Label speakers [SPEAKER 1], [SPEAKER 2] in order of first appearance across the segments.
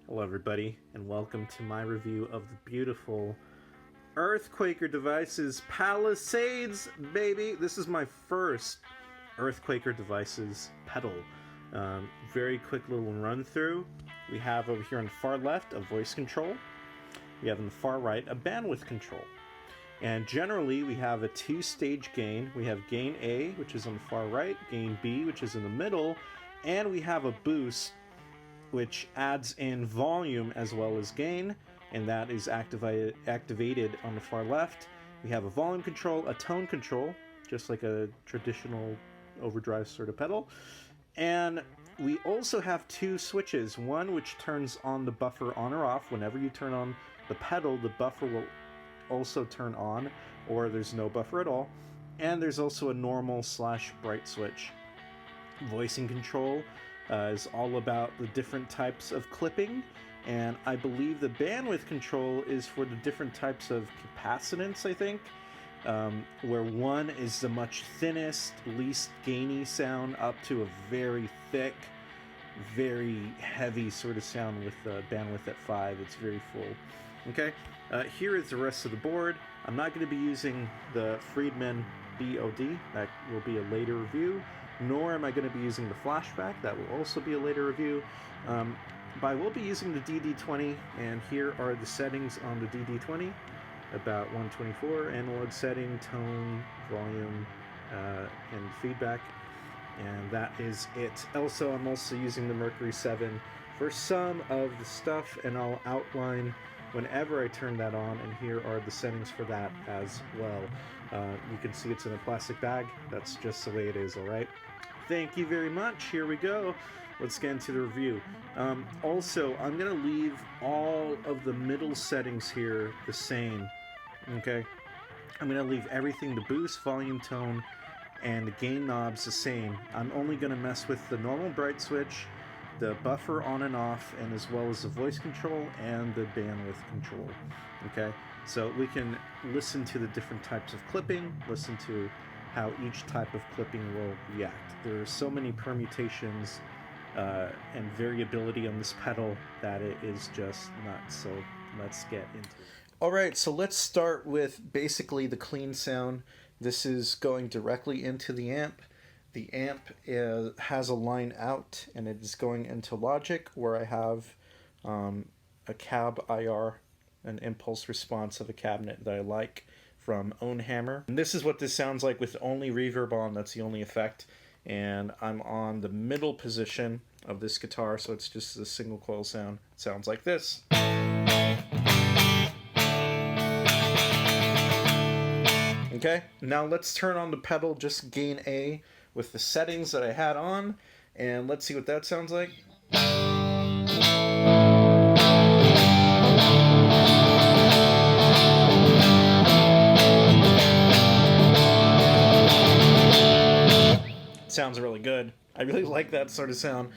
[SPEAKER 1] Hello everybody, and welcome to my review of the beautiful EarthQuaker Devices Palisades, baby! This is my first EarthQuaker Devices pedal. Very quick little run through. We have over here on the far left a voice control. We have on the far right a bandwidth control. And generally we have a two-stage gain. We have gain A, which is on the far right, gain B, which is in the middle, and we have a boost which adds in volume as well as gain, and that is activated on the far left. We have a volume control, a tone control, just like a traditional overdrive sort of pedal, and we also have two switches, one which turns on the buffer on or off. Whenever you turn on the pedal, the buffer will also turn on, or there's no buffer at all, and there's also a normal / bright switch. Voicing control is all about the different types of clipping, and I believe the bandwidth control is for the different types of capacitance, I think, where one is the much thinnest, least gainy sound up to a very thick, very heavy sort of sound with bandwidth at 5. It's very full. Okay, here is the rest of the board. I'm not going to be using the Friedman BOD, that will be a later review, nor am I going to be using the flashback, that will also be a later review, but I will be using the DD20, and here are the settings on the DD20, about 124, analog setting, tone, volume, and feedback, and that is it. Also, I'm also using the Mercury7 for some of the stuff, and I'll outline whenever I turn that on, and here are the settings for that as well. You can see it's in a plastic bag. That's just the way it is, alright? Thank you very much. Here we go. Let's get into the review. Also, I'm going to leave all of the middle settings here the same. Okay? I'm going to leave everything, the boost, volume, tone, and the gain knobs the same. I'm only going to mess with the normal bright switch, the buffer on and off, and as well as the voice control and the bandwidth control. Okay, so we can listen to the different types of clipping, listen to how each type of clipping will react. There are so many permutations and variability on this pedal that it is just nuts. So let's get into it. Alright, so let's start with basically the clean sound. This is going directly into the amp. The amp has a line out, and it is going into Logic, where I have a cab IR, an impulse response of a cabinet that I like from Ownhammer. And this is what this sounds like with only reverb on. That's the only effect. And I'm on the middle position of this guitar, so it's just a single coil sound. It sounds like this. Okay, now let's turn on the pedal, just gain A, with the settings that I had on, and let's see what that sounds like. Sounds really good. I really like that sort of sound.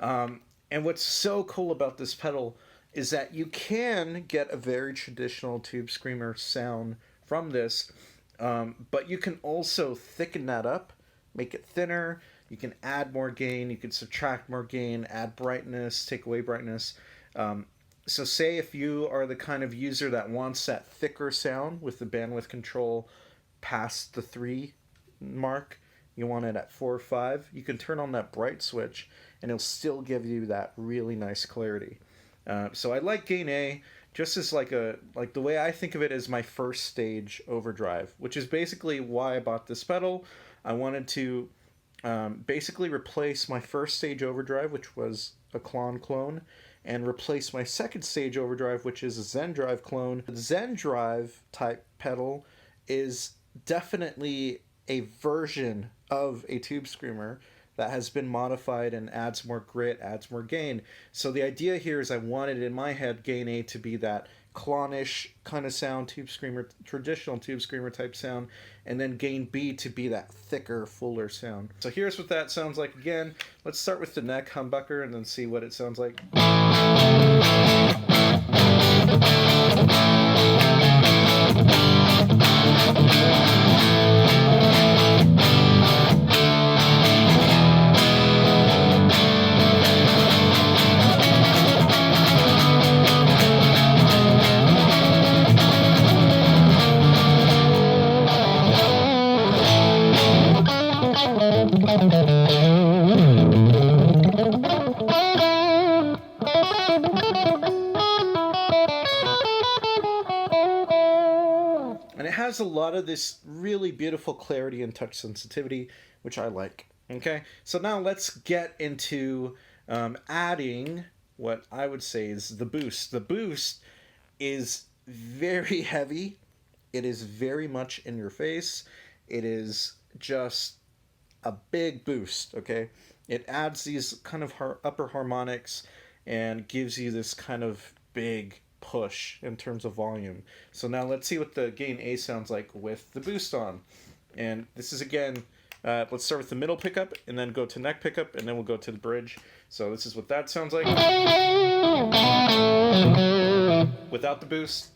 [SPEAKER 1] And what's so cool about this pedal is that you can get a very traditional tube screamer sound from this, but you can also thicken that up, make it thinner. You can add more gain, you can subtract more gain, add brightness, take away brightness. So say if you are the kind of user that wants that thicker sound with the bandwidth control past the 3 mark, you want it at 4 or 5, you can turn on that bright switch and it'll still give you that really nice clarity. So I like gain A just as like the way I think of it as my first stage overdrive, which is basically why I bought this pedal. I wanted to basically replace my first stage overdrive, which was a clone, and replace my second stage overdrive, which is a Zen Drive clone. The Zen Drive type pedal is definitely a version of a tube screamer that has been modified and adds more grit, adds more gain. So the idea here is I wanted in my head gain A to be that clonish kind of sound, tube screamer, traditional tube screamer type sound, and then gain B to be that thicker, fuller sound. So here's what that sounds like again. Let's start with the neck humbucker and then see what it sounds like. And it has a lot of this really beautiful clarity and touch sensitivity, which I like. Okay, so now let's get into adding what I would say is the boost. The boost is very heavy. It is very much in your face. It is just a big boost, okay? It adds these kind of upper harmonics and gives you this kind of big push in terms of volume. So now let's see what the gain A sounds like with the boost on. And this is again, let's start with the middle pickup and then go to neck pickup and then we'll go to the bridge. So this is what that sounds like without the boost.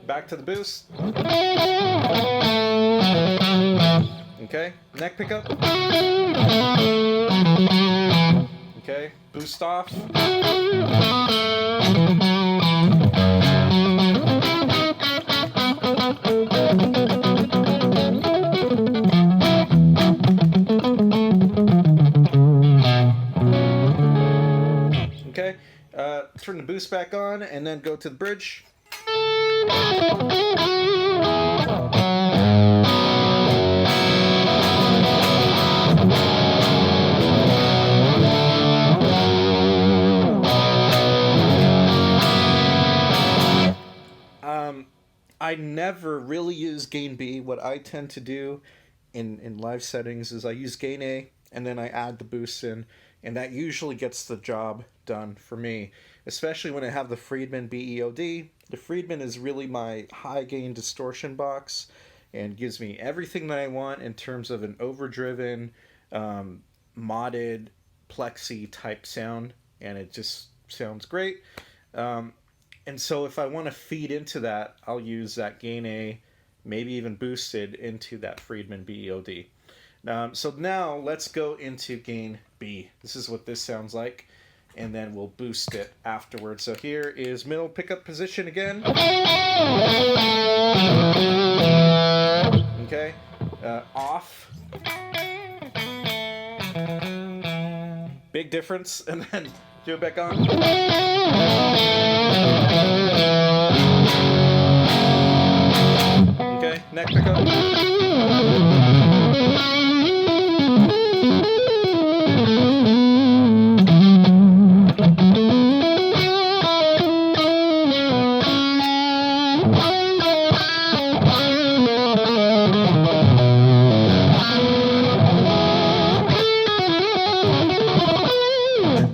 [SPEAKER 1] Back to the boost. Okay, neck pickup. Okay, boost off. Okay, turn the boost back on and then go to the bridge. I never really use gain B. What I tend to do in live settings is I use gain A and then I add the boost in, and that usually gets the job done for me, especially when I have the Friedman BEOD. The Friedman is really my high gain distortion box and gives me everything that I want in terms of an overdriven, modded, plexi type sound, and it just sounds great. And so if I want to feed into that, I'll use that gain A, maybe even boosted into that Friedman BEOD. So now let's go into gain B. This is what this sounds like, and then we'll boost it afterwards. So here is middle pickup position again. Okay, off. Big difference, and then do it back on. Okay, neck pickup.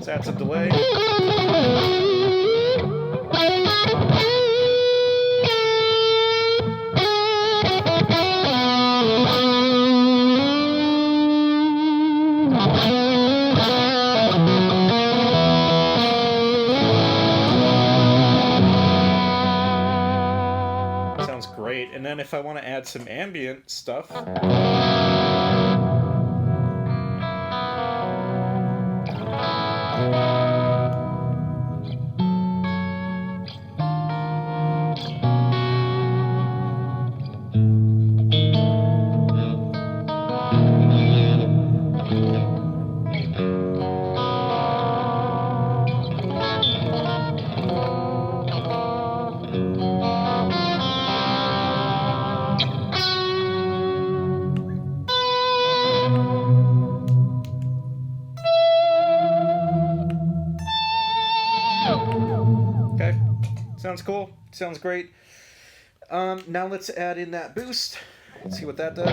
[SPEAKER 1] That's a delay. Sounds great. And then if I want to add some ambient stuff, sounds cool. Sounds great. Now let's add in that boost. Let's see what that does.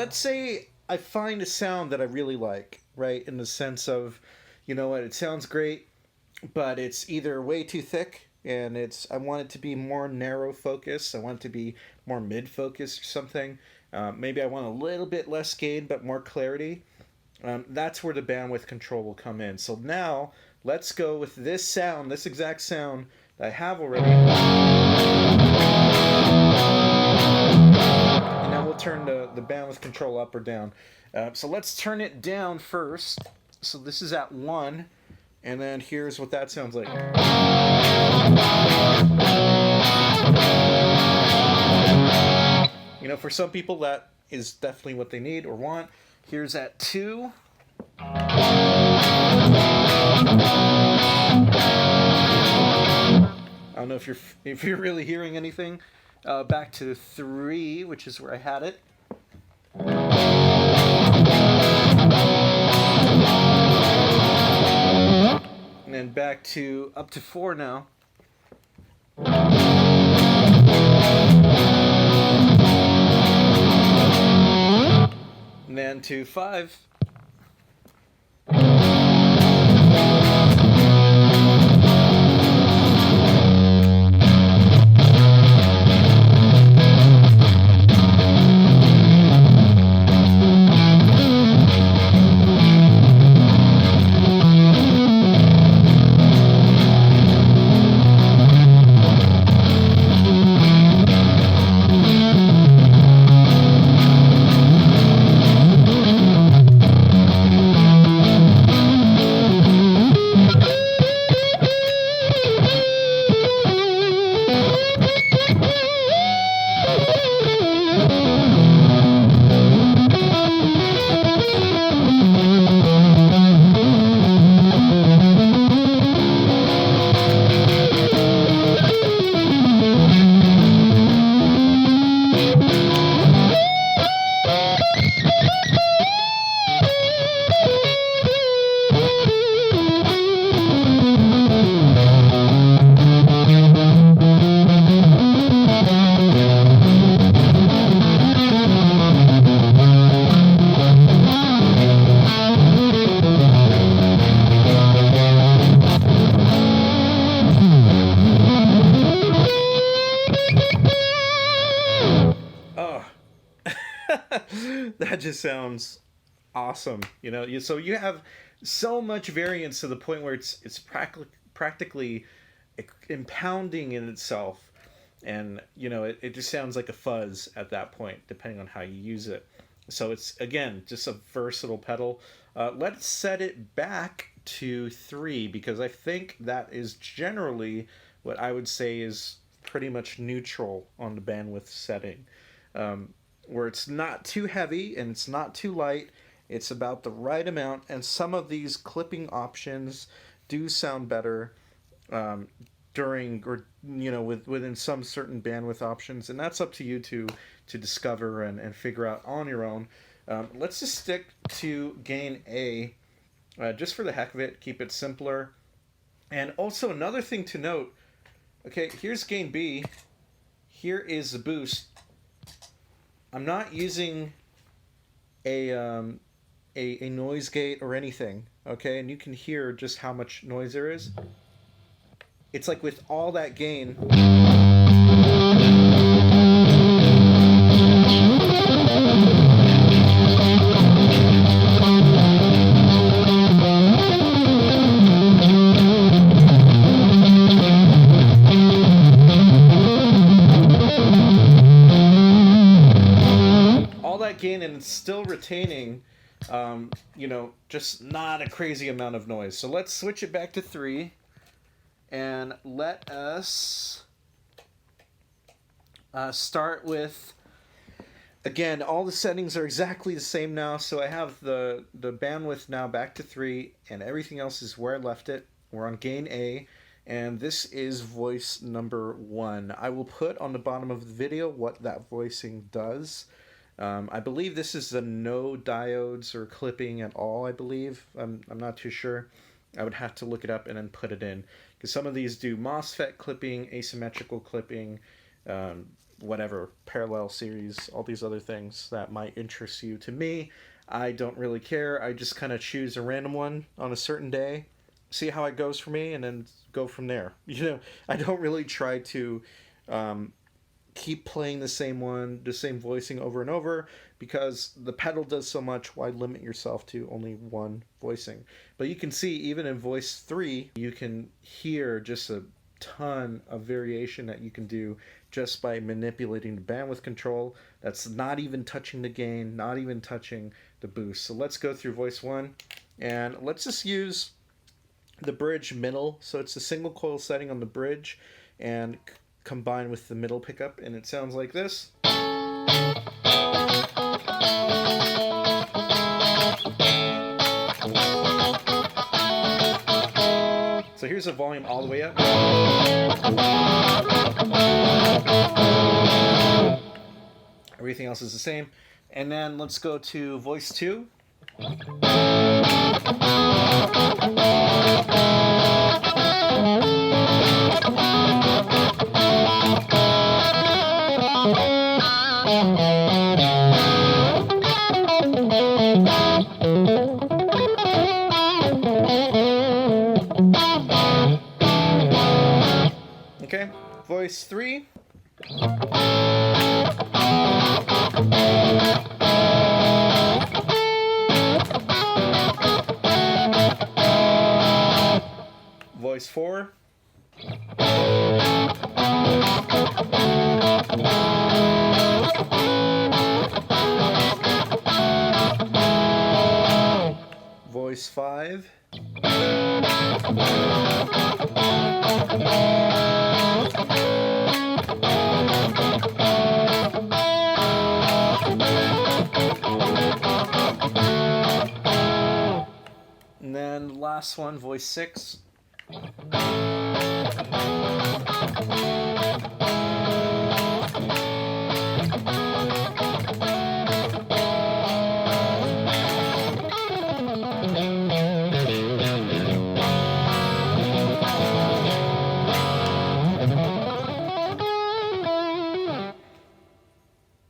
[SPEAKER 1] let's say I find a sound that I really like, right? In the sense of, you know what, it sounds great, but it's either way too thick and I want it to be more narrow focus. I want it to be more mid focus or something. Maybe I want a little bit less gain but more clarity. That's where the bandwidth control will come in. So now let's go with this sound, this exact sound that I have already. And now we'll turn the bandwidth control up or down. So let's turn it down first. So this is at 1. And then here's what that sounds like. You know, for some people that is definitely what they need or want. Here's at 2. I don't know if you're really hearing anything. Back to 3, which is where I had it. And then back to up to 4 now. And then to 5. That just sounds awesome, you know. So you have so much variance to the point where it's practically impounding in itself, and you know it just sounds like a fuzz at that point, depending on how you use it. So it's again just a versatile pedal. Let's set it back to 3 because I think that is generally what I would say is pretty much neutral on the bandwidth setting. Where it's not too heavy and it's not too light, it's about the right amount, and some of these clipping options do sound better during, or you know, within some certain bandwidth options, and that's up to you to discover and figure out on your own. Let's just stick to gain A, just for the heck of it, keep it simpler. And also another thing to note, okay, here's gain B, here is the boost. I'm not using a noise gate or anything, okay? And you can hear just how much noise there is. It's like with all that gain. Gain, and it's still retaining you know, just not a crazy amount of noise. So let's switch it back to 3 and let us start with, again, all the settings are exactly the same now. So I have the bandwidth now back to 3 and everything else is where I left it. We're on gain A, and this is voice number 1. I will put on the bottom of the video what that voicing does. I believe this is the no diodes or clipping at all, I believe. I'm not too sure. I would have to look it up and then put it in. Because some of these do MOSFET clipping, asymmetrical clipping, whatever, parallel series, all these other things that might interest you. To me, I don't really care. I just kind of choose a random one on a certain day, see how it goes for me, and then go from there. You know, I don't really try to keep playing the same one, the same voicing over and over, because the pedal does so much. Why limit yourself to only one voicing? But you can see, even in voice 3, you can hear just a ton of variation that you can do just by manipulating the bandwidth control. That's not even touching the gain, not even touching the boost. So let's go through voice 1, and let's just use the bridge middle. So it's a single coil setting on the bridge and combined with the middle pickup, and it sounds like this. So here's the volume all the way up. Everything else is the same. And then let's go to voice 2. Okay, voice 3. Voice 4. Voice 5. And then the last one, voice 6.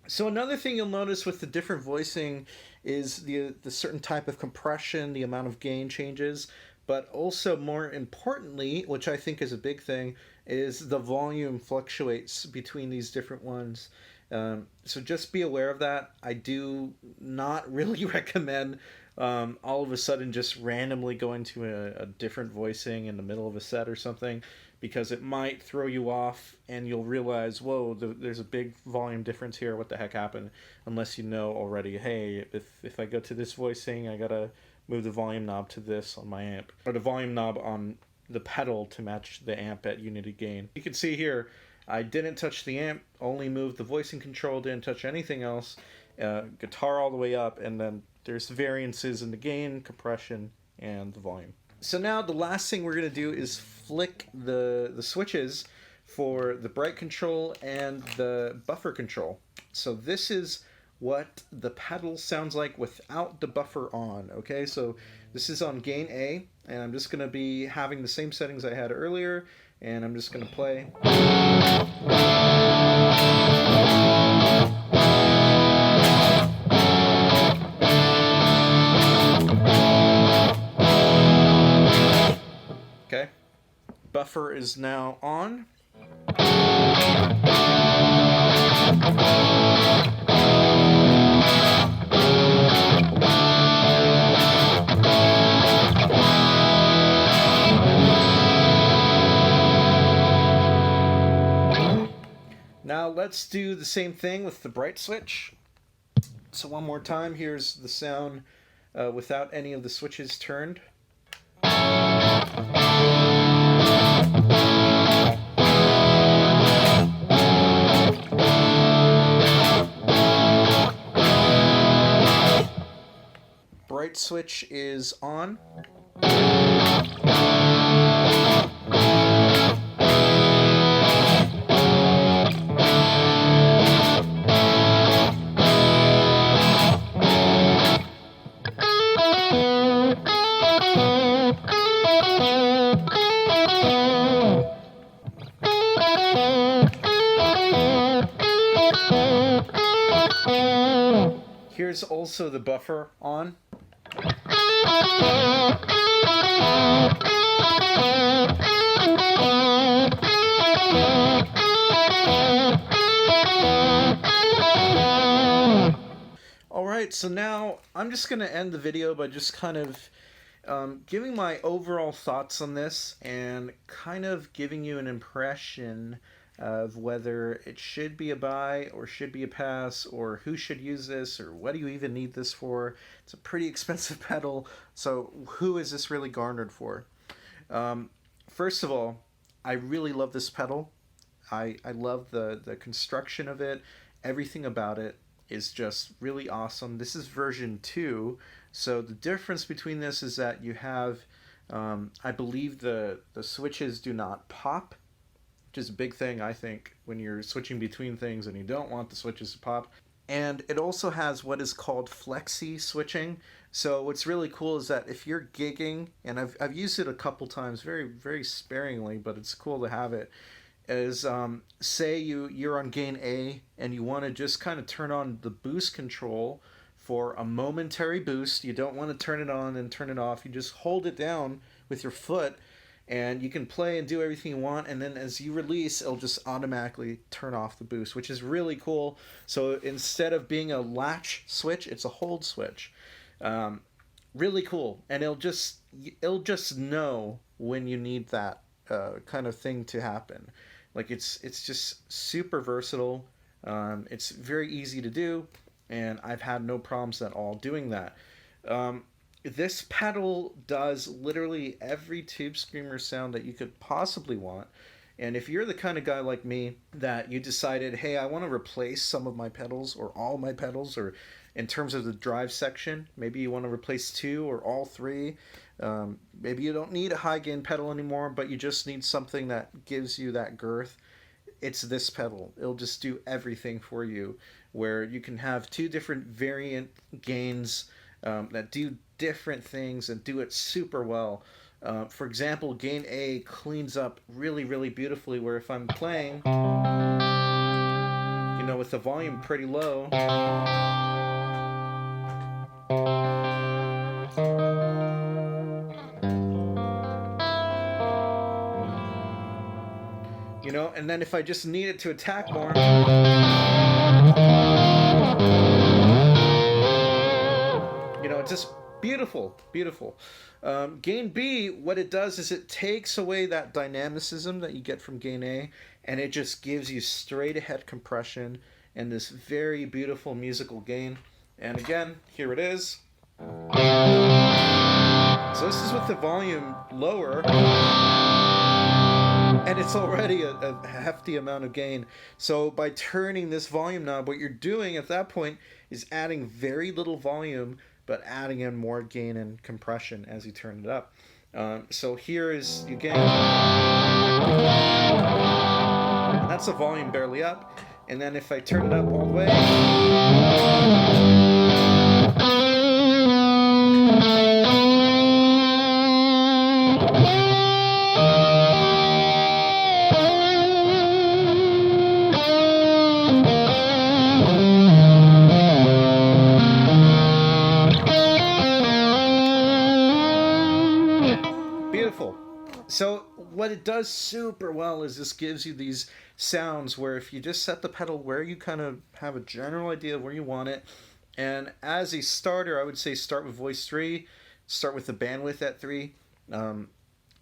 [SPEAKER 1] So another thing you'll notice with the different voicing is the certain type of compression, the amount of gain changes, but also more importantly, which I think is a big thing, is the volume fluctuates between these different ones. So just be aware of that. I do not really recommend all of a sudden just randomly going to a different voicing in the middle of a set or something, because it might throw you off and you'll realize, whoa, there's a big volume difference here. What the heck happened? Unless you know already, hey, if I go to this voicing, I gotta move the volume knob to this on my amp, or the volume knob on the pedal to match the amp at unity gain. You can see here, I didn't touch the amp, only moved the voicing control, didn't touch anything else. Guitar all the way up, and then there's variances in the gain, compression, and the volume. So now the last thing we're going to do is flick the switches for the bright control and the buffer control. So this is what the pedal sounds like without the buffer on. Okay, so this is on gain A, and I'm just going to be having the same settings I had earlier, and I'm just going to play. Okay, buffer is now on. Now let's do the same thing with the bright switch. So one more time, here's the sound without any of the switches turned. Bright switch is on. Here's also the buffer on. Alright, so now I'm just going to end the video by just kind of giving my overall thoughts on this and kind of giving you an impression of whether it should be a buy or should be a pass, or who should use this, or what do you even need this for. It's a pretty expensive pedal, so who is this really garnered for? First of all, I really love this pedal. I love the construction of it. Everything about it is just really awesome. This is version 2, so the difference between this is that you have, I believe the switches do not pop, which is a big thing, I think, when you're switching between things and you don't want the switches to pop. And it also has what is called flexi switching. So what's really cool is that if you're gigging, and I've used it a couple times, very sparingly, but it's cool to have it, is say you're on gain A and you want to just kind of turn on the boost control for a momentary boost. You don't want to turn it on and turn it off. You just hold it down with your foot, and you can play and do everything you want, and then as you release, it'll just automatically turn off the boost, which is really cool. So instead of being a latch switch, it's a hold switch. Really cool, and it'll just know when you need that kind of thing to happen. Like it's just super versatile. It's very easy to do, and I've had no problems at all doing that. This pedal does literally every tube screamer sound that you could possibly want. And if you're the kind of guy like me that you decided, hey, I want to replace some of my pedals or all my pedals, or in terms of the drive section, maybe you want to replace 2 or all 3. Maybe you don't need a high gain pedal anymore, but you just need something that gives you that girth. It's this pedal. It'll just do everything for you, where you can have 2 different variant gains that do different things and do it super well. For example, gain A cleans up really beautifully, where if I'm playing, you know, with the volume pretty low, you know, and then if I just need it to attack more, you know, it's just beautiful. Gain B, what it does is it takes away that dynamicism that you get from gain A, and it just gives you straight ahead compression and this very beautiful musical gain. And again, here it is. So this is with the volume lower, and it's already a hefty amount of gain. So by turning this volume knob, what you're doing at that point is adding very little volume, but adding in more gain and compression as you turn it up. So here is your gain. And that's the volume barely up. And then if I turn it up all the way, so what it does super well is this gives you these sounds where if you just set the pedal where you kind of have a general idea of where you want it, and as a starter, I would say start with voice 3, start with the bandwidth at 3,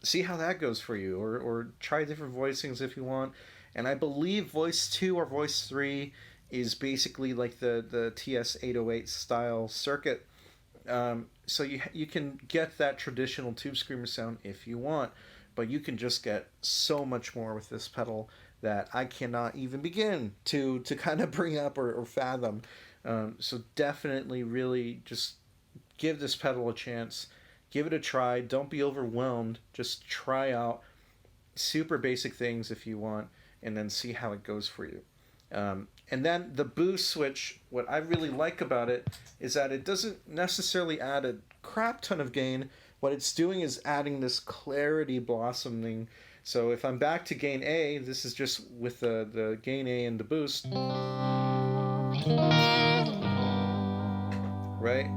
[SPEAKER 1] see how that goes for you, or try different voicings if you want. And I believe voice 2 or voice 3 is basically like the TS-808 style circuit. So you can get that traditional tube screamer sound if you want, but you can just get so much more with this pedal that I cannot even begin to kind of bring up or fathom. So definitely really just give this pedal a chance. Give it a try. Don't be overwhelmed. Just try out super basic things if you want, and then see how it goes for you. And then the boost switch, what I really like about it is that it doesn't necessarily add a crap ton of gain. What it's doing is adding this clarity blossoming. So if I'm back to gain A, this is just with the gain A and the boost. right?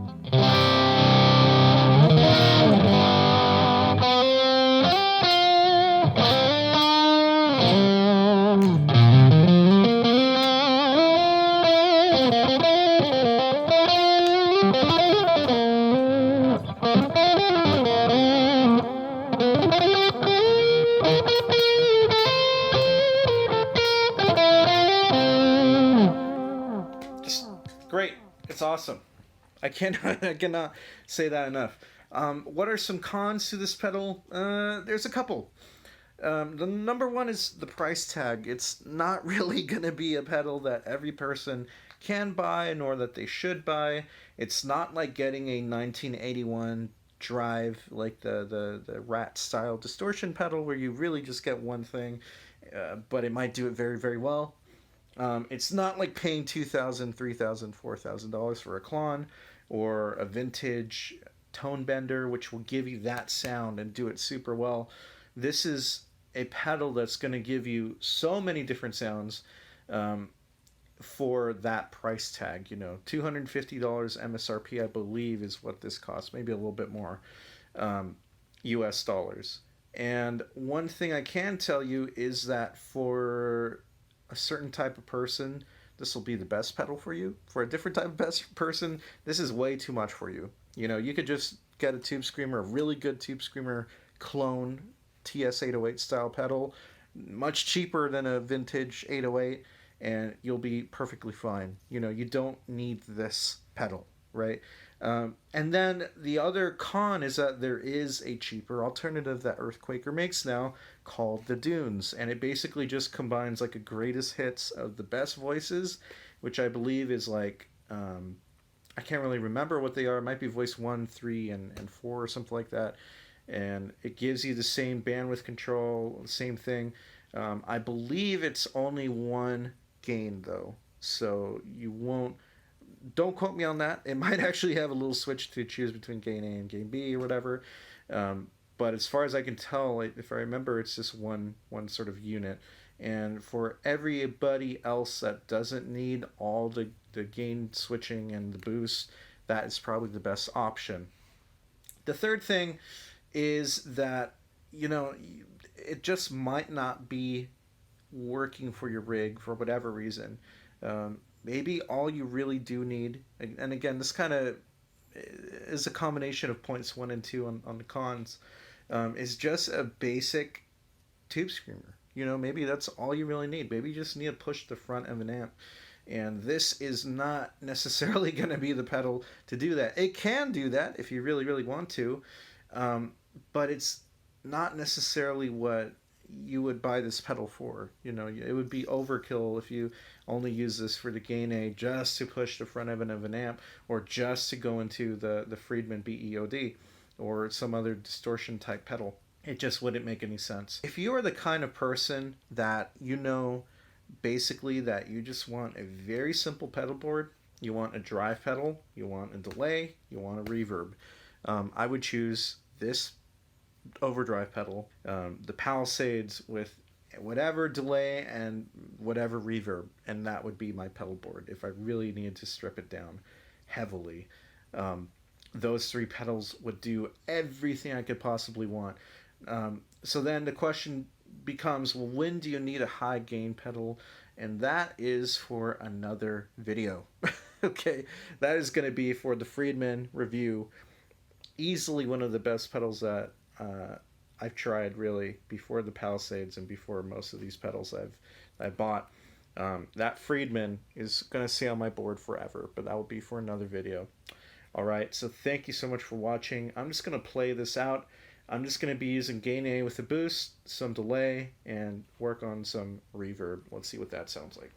[SPEAKER 1] Great. It's awesome. I cannot say that enough. What are some cons to this pedal? There's a couple. The number one is the price tag. It's not really going to be a pedal that every person can buy, nor that they should buy. It's not like getting a 1981 Drive, like the Rat style distortion pedal, where you really just get one thing, but it might do it very, very well. It's not like paying $2,000, $3,000, $4,000 for a clone or a vintage tone bender, which will give you that sound and do it super well. This is a pedal that's going to give you so many different sounds for that price tag. You know, $250 MSRP, I believe, is what this costs. Maybe a little bit more US dollars. And one thing I can tell you is that for a certain type of person, this will be the best pedal for you. For a different type of best person, this is way too much for you. You know, you could just get a Tube Screamer, a really good Tube Screamer clone TS808 style pedal, much cheaper than a vintage 808, and you'll be perfectly fine. You know, you don't need this pedal, right? And then the other con is that there is a cheaper alternative that EarthQuaker makes now called the Dunes, and it basically just combines like a greatest hits of the best voices, which I believe is like I can't really remember what they are. It might be voice 1, 3, and 4 or something like that, and it gives you the same bandwidth control, the same thing. I believe it's only one gain though, so you won't. Don't quote me on that. It might actually have a little switch to choose between gain A and gain B or whatever. But as far as I can tell, if I remember, it's just one sort of unit. And for everybody else that doesn't need all the gain switching and the boost, that is probably the best option. The third thing is that, you know, it just might not be working for your rig for whatever reason. Maybe all you really do need, and again, this kind of is a combination of points 1 and 2 on the cons, is just a basic Tube Screamer. You know, maybe that's all you really need. Maybe you just need to push the front of an amp. And this is not necessarily going to be the pedal to do that. It can do that if you really, really want to, but it's not necessarily what you would buy this pedal for. You know, it would be overkill if you only use this for the gain A just to push the front end of an amp, or just to go into the Friedman BEOD or some other distortion type pedal. It just wouldn't make any sense. If you are the kind of person that, you know, basically that you just want a very simple pedal board, you want a drive pedal, you want a delay, you want a reverb, I would choose this Overdrive pedal, the Palisades with whatever delay and whatever reverb, and that would be my pedal board if I really needed to strip it down heavily. Those three pedals would do everything I could possibly want. So then the question becomes, well, when do you need a high gain pedal? And that is for another video. Okay, that is going to be for the Friedman review. Easily one of the best pedals that I've tried, really, before the Palisades and before most of these pedals I've bought. That Friedman is going to stay on my board forever, but that will be for another video. All right, so thank you so much for watching. I'm just going to play this out. I'm just going to be using gain A with a boost, some delay, and work on some reverb. Let's see what that sounds like.